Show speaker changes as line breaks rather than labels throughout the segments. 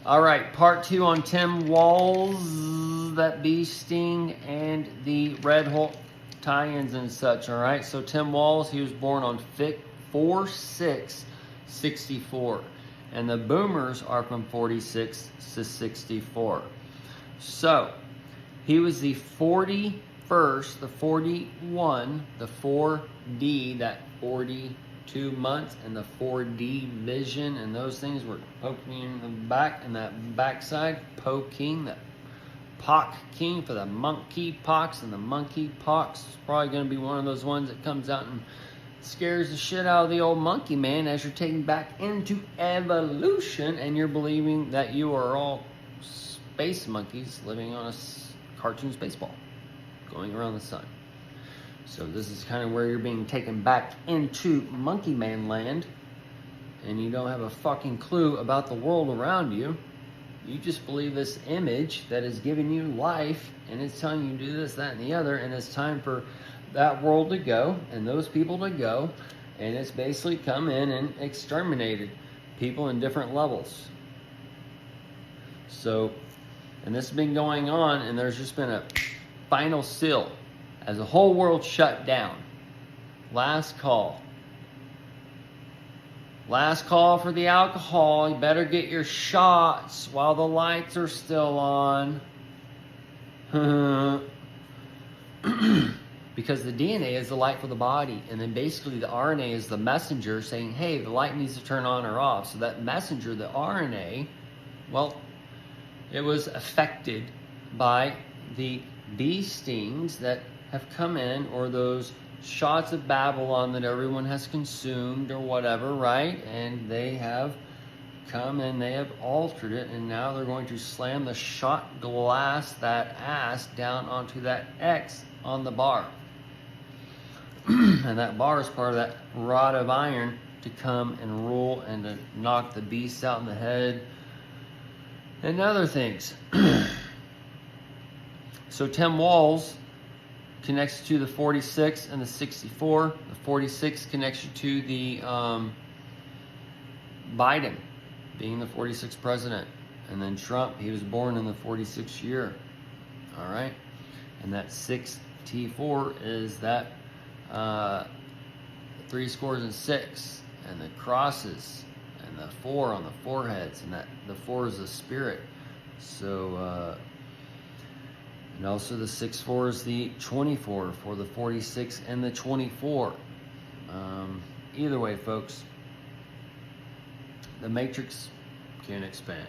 All right, part 2 on Tim Walz, that bee sting, and the Red Hulk tie-ins and such. All right, so Tim Walz, he was born on 4/6/64, and the boomers are from 46 to 64. So he was the 41st, the 41, the 4D, that 42 months, and the 4D vision, and those things were poking in the back, and that backside, poking, that pock king for the monkey pox, and the monkey pox is probably going to be one of those ones that comes out and scares the shit out of the old monkey man as you're taken back into evolution, and you're believing that you are all space monkeys living on a cartoon space ball going around the sun. So this is kind of where you're being taken back into Monkey Man land, and you don't have a fucking clue about the world around you. You just believe this image that is giving you life, and it's telling you to do this, that, and the other, and it's time for that world to go and those people to go, and it's basically come in and exterminated people in different levels. So, and this has been going on, and there's just been a final seal as the whole world shut down. Last call. Last call for the alcohol. You better get your shots while the lights are still on. Because the DNA is the light for the body, and then basically the RNA is the messenger saying, hey, the light needs to turn on or off. So that messenger, the RNA, well, it was affected by the bee stings that have come in, or those shots of Babylon that everyone has consumed or whatever, right? And they have come and they have altered it, and now they're going to slam the shot glass, that ass, down onto that X on the bar. And that bar is part of that rod of iron to come and rule and to knock the beast out in the head and other things. So Tim Walz connects to the 46 and the 64. The 46 connects you to the Biden being the 46th president. And then Trump, he was born in the 46th year. All right. And that 64 is that 3 scores and 6. And the crosses. And the 4 on the foreheads. And that the 4 is the spirit. So, and also the 6/4 is the 24 for the 46 and the 24. Either way, folks, the Matrix can expand.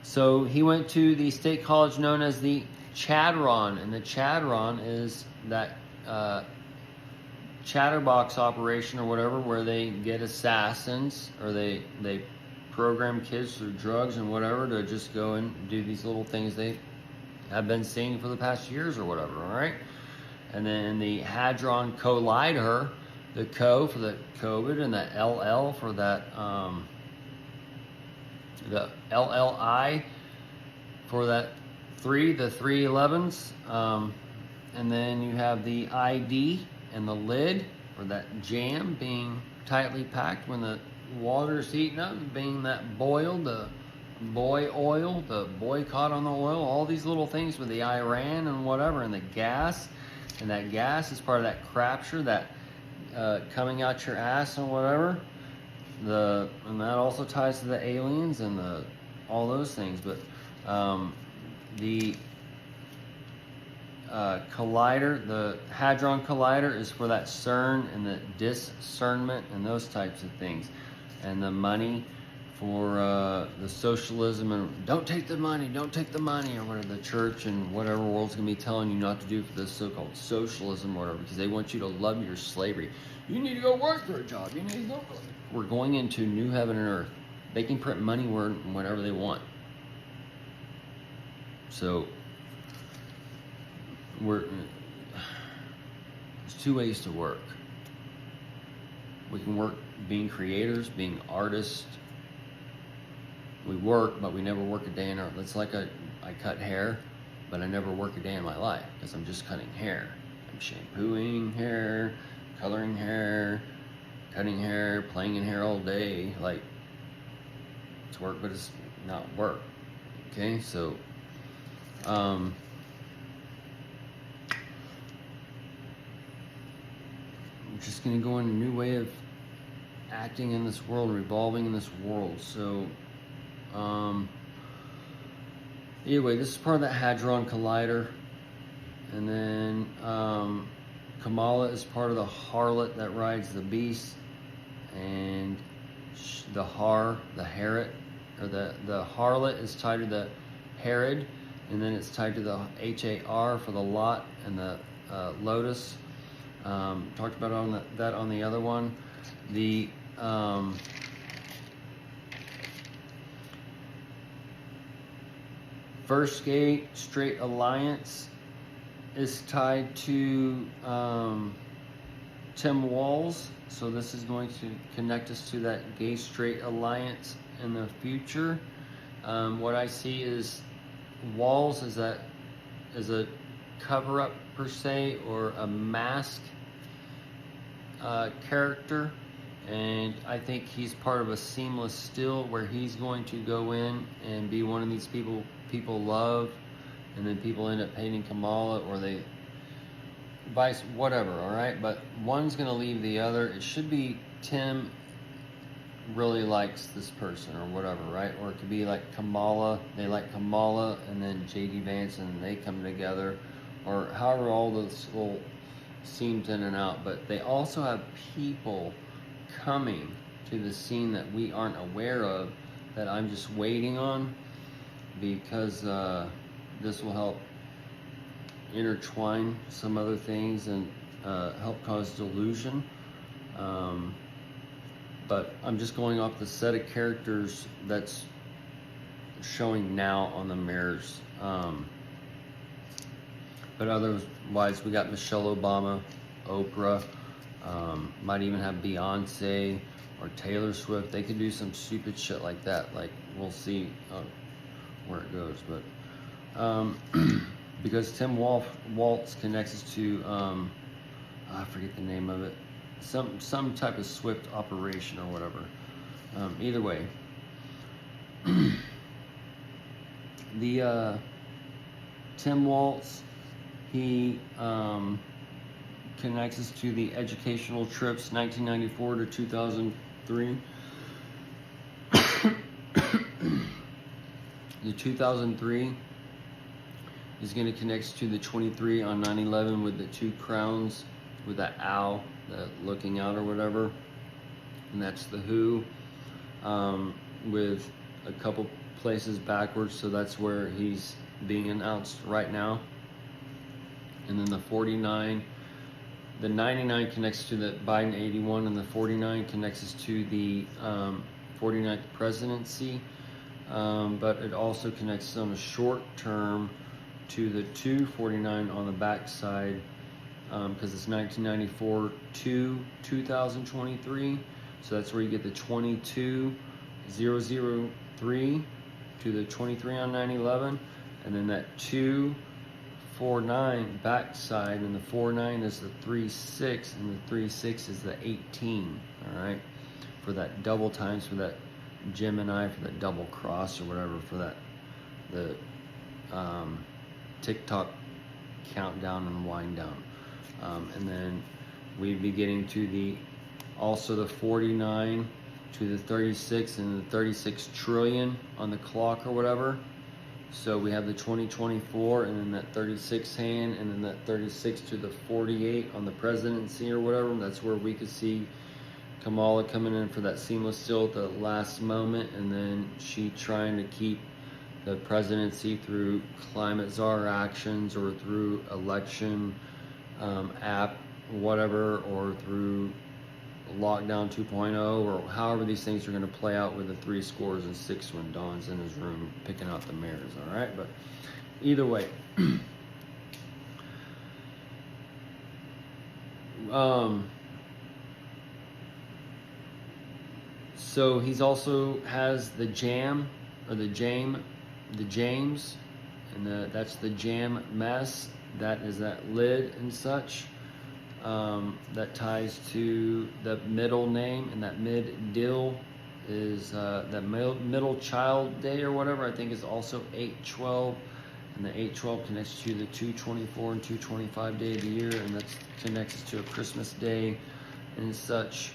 So he went to the state college known as the Chadron, and the Chadron is that chatterbox operation or whatever, where they get assassins, or they program kids through drugs and whatever to just go and do these little things they have been seeing for the past years or whatever, all right? And then the Hadron Collider, the CO for the COVID, and the LL for that, the LLI for that 3, the 311s. And then you have the ID and the lid for that jam being tightly packed when the water is heating up, being that boiled, the boy oil, the boycott on the oil, all these little things with the Iran and whatever, and the gas, and that gas is part of that crapture, that coming out your ass and whatever, and that also ties to the aliens and all those things. But the collider, the Hadron Collider, is for that CERN and the discernment and those types of things, and the money for the socialism, and don't take the money, or whatever the church and whatever world's going to be telling you not to do for this so-called socialism or whatever, because they want you to love your slavery. You need to go work for a job. You need to go. We're going into new heaven and earth. They can print money whenever they want. So there's 2 ways to work. We can work being creators, being artists. We work, but we never work a day in our life. It's like I cut hair, but I never work a day in my life because I'm just cutting hair. I'm shampooing hair, coloring hair, cutting hair, playing in hair all day. Like, it's work, but it's not work. Okay, so we're just going to go in a new way of acting in this world, revolving in this world. So anyway, this is part of that Hadron Collider. And then Kamala is part of the harlot that rides the beast. And the harlot is tied to the Herod. And then it's tied to the HAR for the lot and the lotus. Talked about that on the other one. The First Gate Straight Alliance is tied to Tim Walz, so this is going to connect us to that Gay Straight Alliance in the future. What I see is Walz is a cover-up per se, or a mask character, and I think he's part of a seamless still where he's going to go in and be one of these people love, and then people end up hating Kamala, or they whatever, all right? But one's going to leave the other. It should be Tim really likes this person or whatever, right? Or it could be like Kamala, they like Kamala, and then J.D. Vance, and they come together, or however all those little seems in and out. But they also have people coming to the scene that we aren't aware of, that I'm just waiting on, because this will help intertwine some other things and help cause delusion. But I'm just going off the set of characters that's showing now on the mirrors. But otherwise, we got Michelle Obama, Oprah, might even have Beyonce or Taylor Swift. They could do some stupid shit like that. Like, we'll see where it goes. But because Tim Walz connects us to, I forget the name of it, some type of Swift operation or whatever. Either way, the Tim Walz, he connects us to the educational trips 1994 to 2003. The 2003 is going to connect us to the 23 on 9/11 with the two crowns with that owl, the looking out or whatever, and that's the Who, with a couple places backwards, so that's where he's being announced right now. And then the 49, the 99 connects to the Biden 81, and the 49 connects us to the 49th presidency, but it also connects on a short term to the 249 on the back side, because it's 1994 to 2023, so that's where you get the 22003 to the 23 on 9/11, and then that 249 back side, and the 49 is the 36, and the 36 is the 18. All right, for that double times, for that Gemini, for that double cross or whatever, for that the TikTok countdown and wind down. And then we'd be getting to the 49 to the 36 and the 36 trillion on the clock or whatever. So we have the 2024 and then that 36 hand, and then that 36 to the 48 on the presidency or whatever. That's where we could see Kamala coming in for that seamless still at the last moment, and then she trying to keep the presidency through climate czar actions, or through election app, whatever, or through lockdown 2.0, or however these things are going to play out with the 3 scores and 6 when Don's in his room picking out the mirrors. All right, but either way, so he's also has the jam, or the James, and that's the jam mess. That is that lid and such. That ties to the middle name, and that mid-dill is that middle child day or whatever, I think is also 8/12. And the 8/12 connects to the 2/24 and 2/25 day of the year, and that connects to a Christmas day and such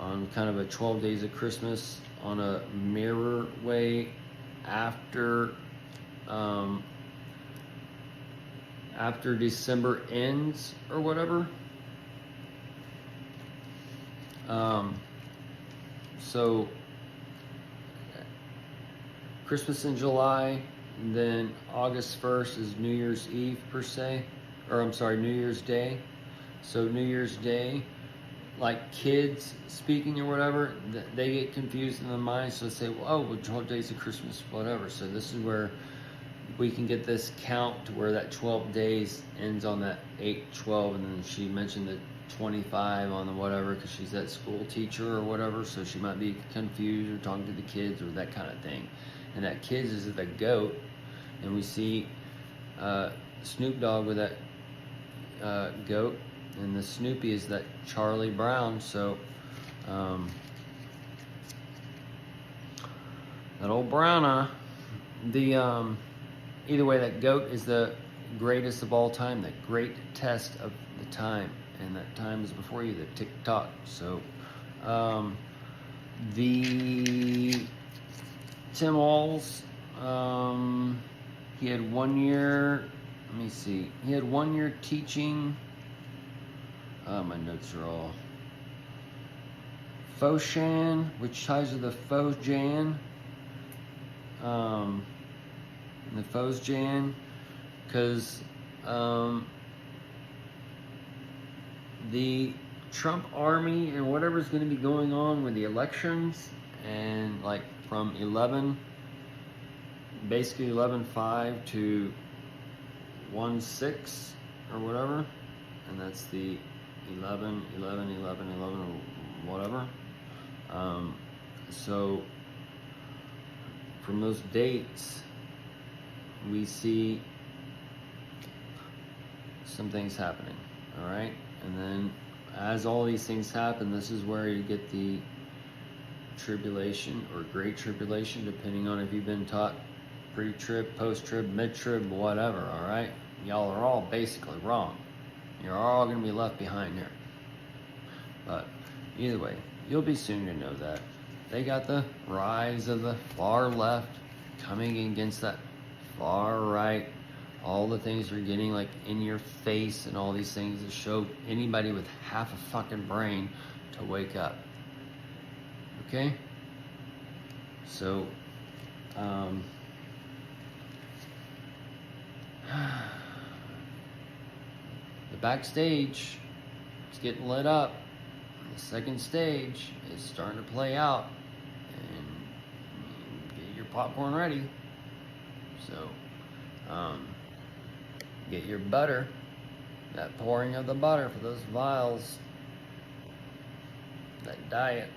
on kind of a 12 days of Christmas on a mirror way after after December ends or whatever. So Christmas in July, and then August 1st is New Year's Eve per se, or I'm sorry, New Year's Day. So New Year's Day, like kids speaking or whatever, they get confused in their mind, so they say, well, 12 days of Christmas, whatever. So this is where we can get this count to where that 12 days ends on that 8/12, and then she mentioned the 25 on the whatever because she's that school teacher or whatever, so she might be confused or talking to the kids or that kind of thing. And that kids is the goat, and we see Snoop Dogg with that goat, and the Snoopy is that Charlie Brown. So that old Browna, either way, that goat is the greatest of all time, the great test of the time, and that time is before you, the tick-tock. So the Tim Walz, he had 1 year, let me see, he had 1 year teaching, my notes are all, Foshan, which ties to the Fosjan, the Fosjan, because the Trump army and whatever's going to be going on with the elections, and like from 11/5 to 1/6 or whatever, and that's the 11 or whatever. So from those dates, we see some things happening, all right? And then as all these things happen, this is where you get the tribulation or great tribulation, depending on if you've been taught pre-trib, post-trib, mid-trib, whatever, all right? Y'all are all basically wrong. You're all going to be left behind here. But either way, you'll be soon to know that. They got the rise of the far left coming against that far right. All the things are getting like in your face and all these things that show anybody with half a fucking brain to wake up. Okay? So, the backstage is getting lit up. The second stage is starting to play out. And get your popcorn ready. So, get your butter, that pouring of the butter for those vials, that diet.